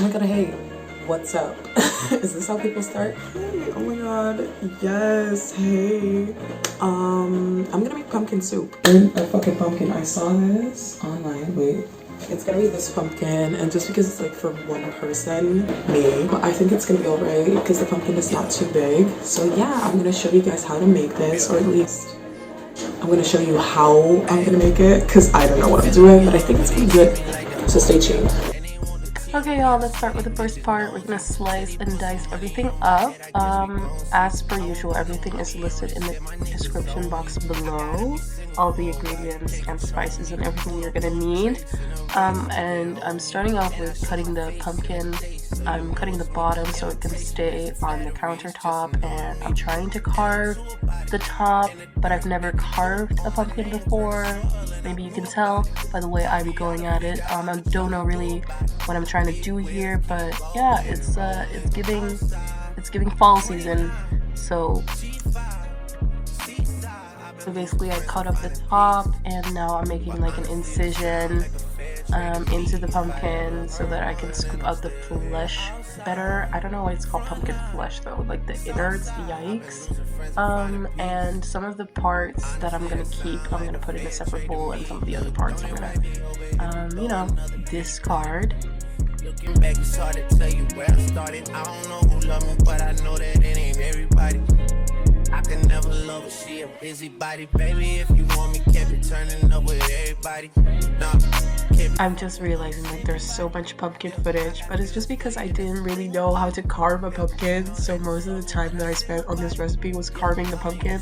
my god, hey, what's up? Is this how people start? Hey, oh my god, yes, hey. I'm gonna make pumpkin soup. And a fucking pumpkin. I saw this online. Wait. It's gonna be this pumpkin, and just because it's like for one person, me, I think it's gonna be alright because the pumpkin is not too big. So yeah, I'm gonna show you guys how to make this, or at least I'm gonna show you how I'm gonna make it because I don't know what I'm doing, but I think it's gonna be good. So stay tuned. Okay, y'all, let's start with the first part. We're gonna slice and dice everything up. As per usual, everything is listed in the description box below. All the ingredients and spices and everything you're gonna need. And I'm starting off with cutting the pumpkin. I'm cutting the bottom so it can stay on the countertop, and I'm trying to carve the top, but I've never carved a pumpkin before. Maybe you can tell by the way I'm going at it. I don't know really what I'm trying to do here, but yeah, it's giving fall season. So basically I cut up the top, and now I'm making like an incision into the pumpkin so that I can scoop out the flesh better. I don't know why it's called pumpkin flesh though, like the innards, yikes. And some of the parts that I'm gonna keep, I'm gonna put in a separate bowl, and some of the other parts I'm gonna, discard. Looking back, it's hard to tell you where I started. I don't know who loved me, but I know that it ain't everybody. I can never love her, she a busybody. Baby, if you want me, can't be turning up with everybody. Nah, I'm just realizing that there's so much pumpkin footage, but it's just because I didn't really know how to carve a pumpkin, so most of the time that I spent on this recipe was carving the pumpkin.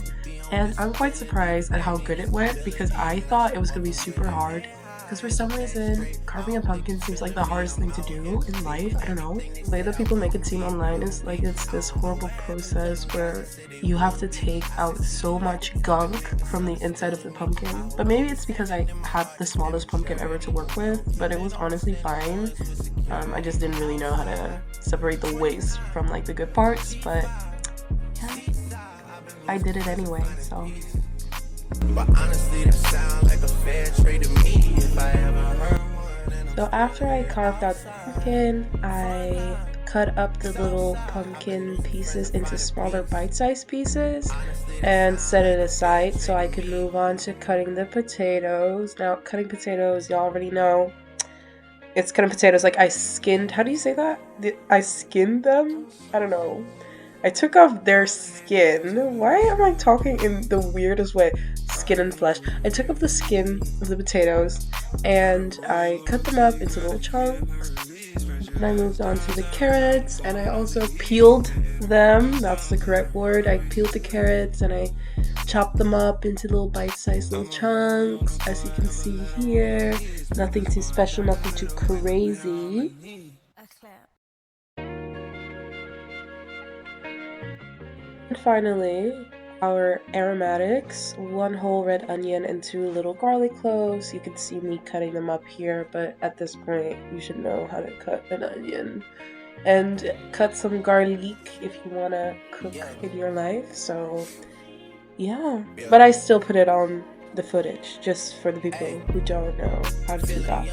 And I'm quite surprised at how good it went, because I thought it was going to be super hard. Because for some reason, carving a pumpkin seems like the hardest thing to do in life. I don't know. The way that people make it seem online is like it's this horrible process where you have to take out so much gunk from the inside of the pumpkin. But maybe it's because I had the smallest pumpkin ever to work with, but it was honestly fine. I just didn't really know how to separate the waste from like the good parts, but yeah, I did it anyway, so. but honestly, that sound like a fair trade to me if I ever heard one. So after I carved out the pumpkin, I cut up the little pumpkin pieces into smaller bite-sized pieces and set it aside so I could move on to cutting the potatoes. Now, cutting potatoes, y'all already know, it's cutting potatoes like I skinned, how do you say that? I skinned them? I don't know. I took off their skin. Why am I talking in the weirdest way? Skin and flesh. I took off the skin of the potatoes and I cut them up into little chunks. And I moved on to the carrots, and I also peeled them. That's the correct word. I peeled the carrots and I chopped them up into little bite-sized little chunks. As you can see here, nothing too special, nothing too crazy. And finally, our aromatics, 1 whole red onion and 2 little garlic cloves. You can see me cutting them up here, but at this point, you should know how to cut an onion. And cut some garlic if you want to cook in your life, so yeah. But I still put it on the footage, just for the people who don't know how to do that.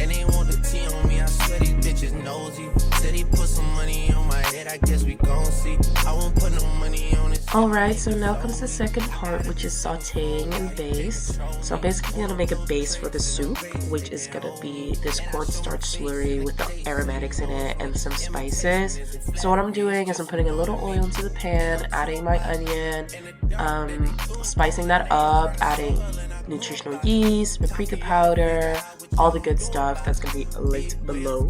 And they want the tea on me, I swear these bitches nosy. Said he put some money on my head, I guess we gon' see. I won't put no money on it. Alright, so now comes the second part, which is sauteing and base. So I'm basically gonna make a base for the soup, which is gonna be this cornstarch slurry with the aromatics in it and some spices. So what I'm doing is I'm putting a little oil into the pan, adding my onion, spicing that up, adding nutritional yeast, paprika powder, all the good stuff that's gonna be linked below.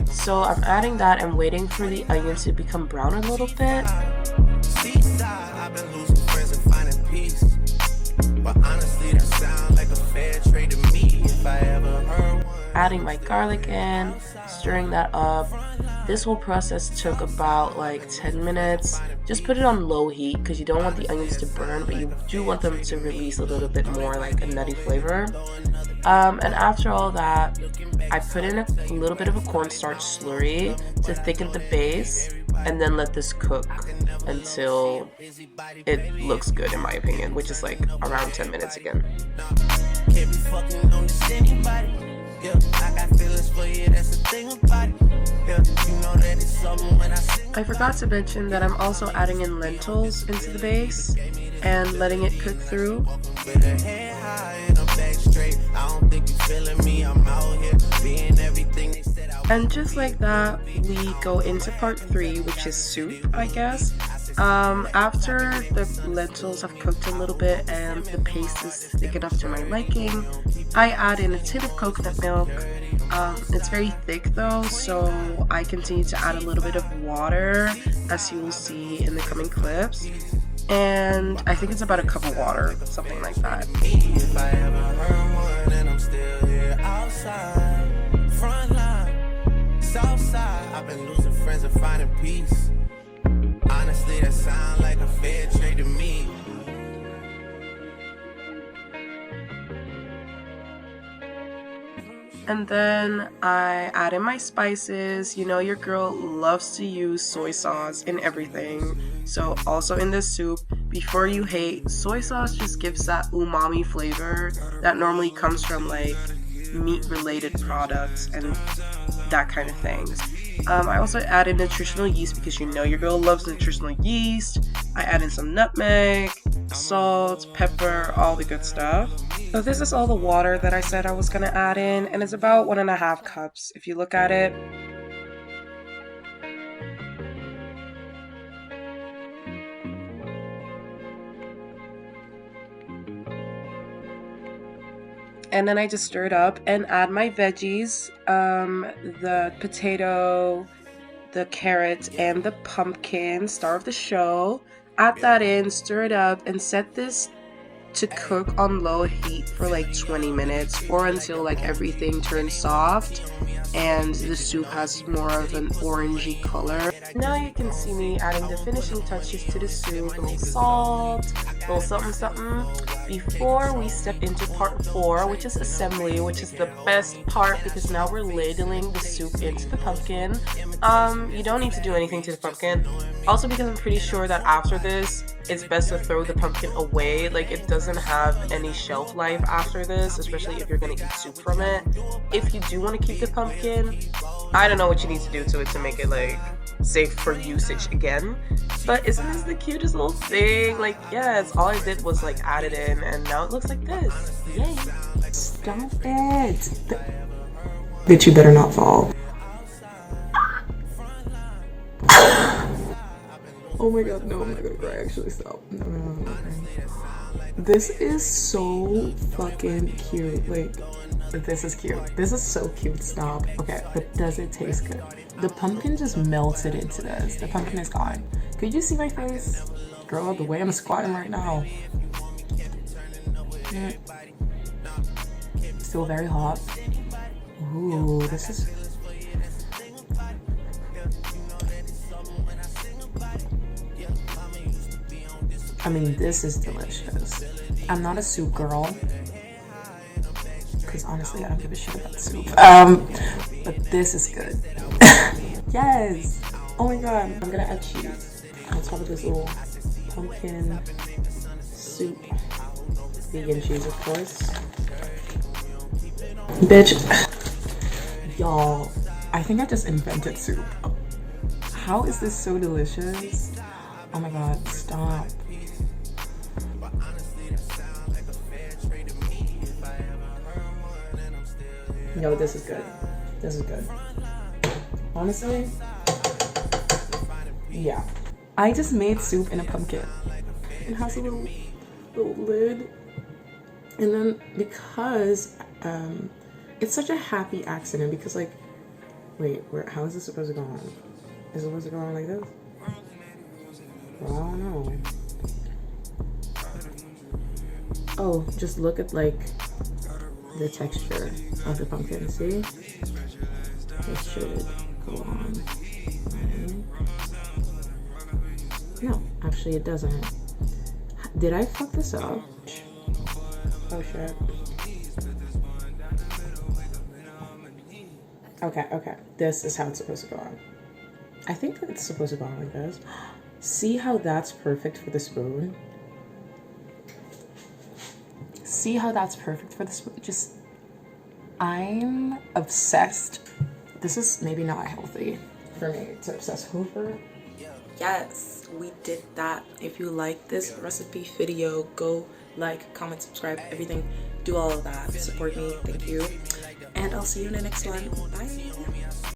So I'm adding that and waiting for the onions to become brown a little bit. I've been losing friends and finding peace. But honestly, that sound like a fair trade to me if I ever heard one. Adding my garlic in, stirring that up. This whole process took about like 10 minutes. Just put it on low heat because you don't want the onions to burn, but you do want them to release a little bit more like a nutty flavor. And after all that, I put in a little bit of a cornstarch slurry to thicken the base, and then let this cook until it looks good, in my opinion, which is like around 10 minutes again. Yeah, I got feelings for you, that's the thing about it. Yeah, you know that it's something when I sing. I forgot to mention that I'm also adding in lentils into the base and letting it cook through. With her head high and her back straight. I don't think you feeling me, I'm out here being everything they said I was. And just like that, we go into part 3, which is soup, I guess. After the lentils have cooked a little bit and the paste is thick enough to my liking, I add in a tin of coconut milk. It's very thick though, so I continue to add a little bit of water, as you will see in the coming clips. And I think it's about a cup of water, something like that. If I ever heard one and I'm still here outside, front line, south side, I've been losing friends and finding peace. Honestly, that sound like a fair trade to me. And then I add in my spices. You know your girl loves to use soy sauce in everything. So also in this soup, before you hate, soy sauce just gives that umami flavor that normally comes from like meat related products and that kind of things. I also add in nutritional yeast because you know your girl loves nutritional yeast. I add in some nutmeg, salt, pepper, all the good stuff. So this is all the water that I said I was gonna add in, and it's about 1.5 cups if you look at it. And then I just stir it up and add my veggies, the potato, the carrot, and the pumpkin, star of the show. Add that in, stir it up, and set this to cook on low heat for like 20 minutes or until like everything turns soft and the soup has more of an orangey color. Now you can see me adding the finishing touches to the soup, a little salt, a little something before we step into part 4, which is assembly, which is the best part because now we're ladling the soup into the pumpkin. You don't need to do anything to the pumpkin. Also because I'm pretty sure that after this, it's best to throw the pumpkin away. Like it doesn't have any shelf life after this, especially if you're gonna eat soup from it. If you do want to keep the pumpkin, I don't know what you need to do to it to make it like safe for usage again. But isn't this the cutest little thing? Like yes, all I did was like add it in and now it looks like this. Yay. Stop it. Bitch, you better not fall. Oh my god, no, I'm not gonna cry. Actually, stop. No. This is so fucking cute. Like, this is cute. This is so cute. Stop. Okay, but does it taste good? The pumpkin just melted into this. The pumpkin is gone. Could you see my face? Girl, the way I'm squatting right now. Still very hot. Ooh, this is... I mean, this is delicious. I'm not a soup girl. Because honestly, I don't give a shit about soup. But this is good. Yes! Oh my god. I'm gonna add cheese on top of this little pumpkin soup. Vegan cheese, of course. Bitch. Y'all, I think I just invented soup. How is this so delicious? Oh my god, stop. Yo, this is good. This is good. Honestly, yeah. I just made soup in a pumpkin. It has a little lid. And then because it's such a happy accident because like, wait, how is this supposed to go on? Is it supposed to go on like this? Well, I don't know. Oh, just look at like the texture of the pumpkin. See? It should go on. No, actually it doesn't. Did I fuck this up? Oh shit. Okay. This is how it's supposed to go on. I think that it's supposed to go on like this. See how that's perfect for the spoon? See how that's perfect for the spoon? Just I'm obsessed. This is maybe not healthy for me to obsess over. Yes, we did that. If you like this recipe video, go like, comment, subscribe, everything. Do all of that. Support me. Thank you. And I'll see you in the next one. Bye.